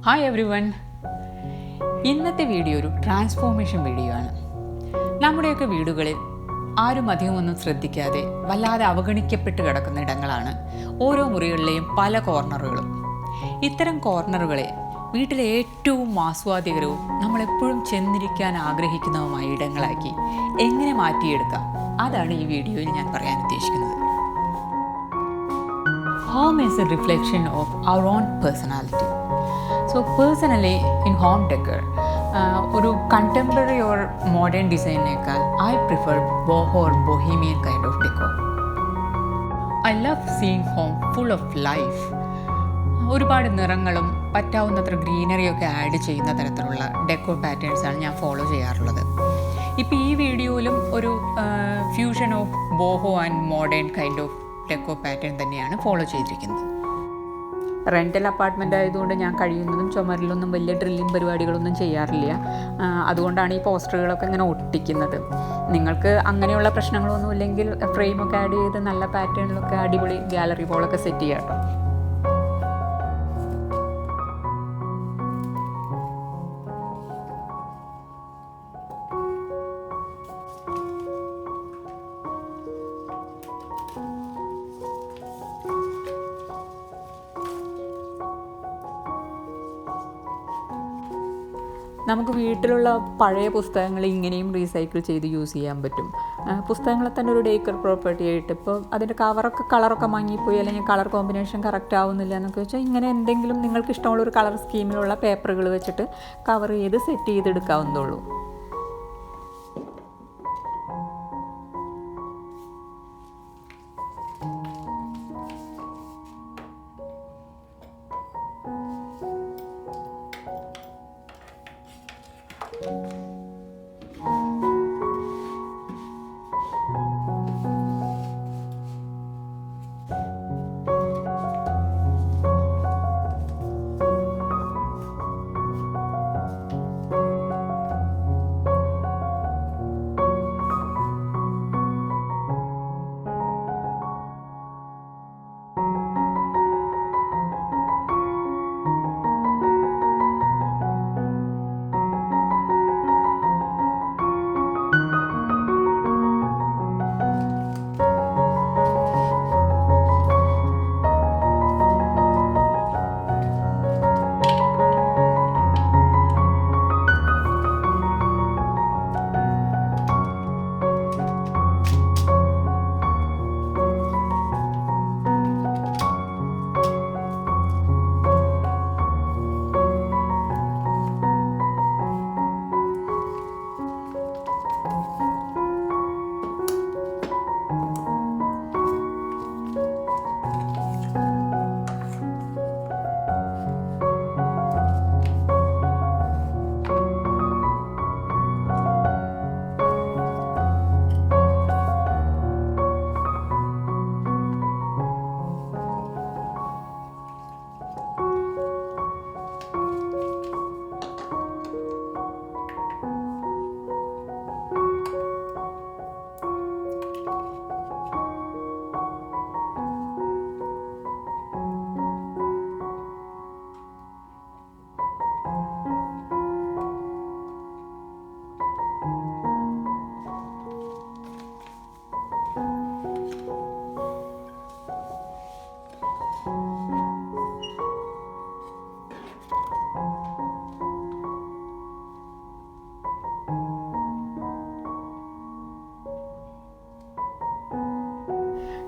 Hi every one. ഇന്നത്തെ video ഒരു transformation video ആണ്. നമ്മുടെയൊക്കെ വീടുകളിൽ ആരും അധികമൊന്നും ശ്രദ്ധിക്കാതെ വല്ലാതെ അവഗണിക്കപ്പെട്ട് കിടക്കുന്ന ഇടങ്ങളാണ് ഓരോ മുറികളിലെയും പല കോർണറുകളും. ഇത്തരം കോർണറുകളെ വീട്ടിലെ ഏറ്റവും ആസ്വാദ്യകരവും നമ്മളെപ്പോഴും ചെന്നിരിക്കാൻ ആഗ്രഹിക്കുന്നതുമായ ഇടങ്ങളാക്കി എങ്ങനെ മാറ്റിയെടുക്കാം, അതാണ് ഈ വീഡിയോയിൽ ഞാൻ പറയാൻ ഉദ്ദേശിക്കുന്നത്. Home is a reflection of our own personality. So personally in home decor, ഒരു contemporary or modern ഡിസൈനേക്കാൾ I prefer boho or bohemian kind of decor. I love seeing home full of life. ഒരുപാട് നിറങ്ങളും പറ്റാവുന്നത്ര ഗ്രീനറിയൊക്കെ add ചെയ്യുന്ന തരത്തിലുള്ള deco പാറ്റേൺസാണ് ഞാൻ follow ചെയ്യാറുള്ളത്. ഇപ്പോൾ ഈ വീഡിയോയിലും ഒരു fusion of boho and modern kind of deco pattern തന്നെയാണ് ഫോളോ ചെയ്തിരിക്കുന്നത്. റെൻ്റൽ അപ്പാർട്ട്മെൻ്റ് ആയതുകൊണ്ട് ഞാൻ കഴിയുന്നതും ചുമരിലൊന്നും വലിയ ഡ്രില്ലിങ് പരിപാടികളൊന്നും ചെയ്യാറില്ല. അതുകൊണ്ടാണ് ഈ പോസ്റ്ററുകളൊക്കെ ഇങ്ങനെ ഒട്ടിക്കുന്നത്. നിങ്ങൾക്ക് അങ്ങനെയുള്ള പ്രശ്നങ്ങളൊന്നും ഇല്ലെങ്കിൽ ഫ്രെയിമൊക്കെ ആഡ് ചെയ്ത് നല്ല പാറ്റേണിലൊക്കെ അടിപൊളി ഗാലറി വോളൊക്കെ സെറ്റ് ചെയ്യാം കേട്ടോ. നമുക്ക് വീട്ടിലുള്ള പഴയ പുസ്തകങ്ങൾ ഇങ്ങനെയും റീസൈക്കിൾ ചെയ്ത് യൂസ് ചെയ്യാൻ പറ്റും. പുസ്തകങ്ങളെ തന്നെ ഒരു ഡേക്കർ പ്രോപ്പർട്ടി ആയിട്ട് ഇപ്പോൾ അതിൻ്റെ കളറൊക്കെ മങ്ങിപ്പോയി, അല്ലെങ്കിൽ കളർ കോമ്പിനേഷൻ കറക്റ്റ് ആവുന്നില്ല എന്നൊക്കെ വെച്ചാൽ ഇങ്ങനെ എന്തെങ്കിലും നിങ്ങൾക്ക് ഇഷ്ടമുള്ള ഒരു കളർ സ്കീമിലുള്ള പേപ്പറുകൾ വെച്ചിട്ട് കവർ ചെയ്ത് സെറ്റ് ചെയ്തെടുക്കാവുന്നതുള്ളൂ.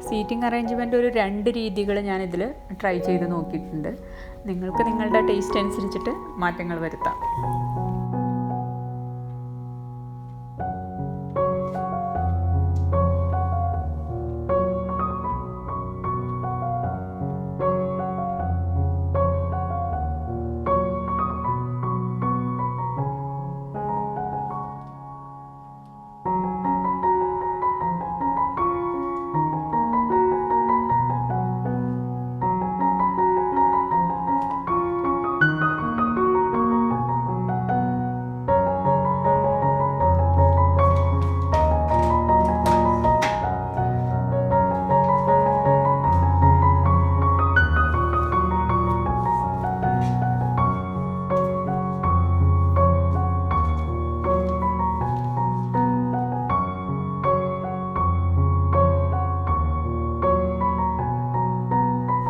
സീറ്റിംഗ് അറേഞ്ച്മെൻറ്റ് ഒരു 2 രീതികൾ ഞാനിതിൽ ട്രൈ ചെയ്ത് നോക്കിയിട്ടുണ്ട്. നിങ്ങൾക്ക് നിങ്ങളുടെ ടേസ്റ്റ് അനുസരിച്ചിട്ട് മാറ്റങ്ങൾ വരുത്താം.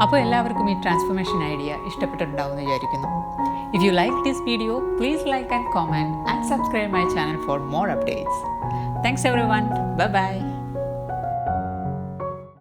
അപ്പോൾ എല്ലാവർക്കും ഈ ട്രാൻസ്ഫോർമേഷൻ ഐഡിയ ഇഷ്ടപ്പെട്ടിട്ടുണ്ടാവുമെന്ന് വിചാരിക്കുന്നു. If you like this video, please like and comment and subscribe my channel for more updates. Thanks everyone. Bye bye.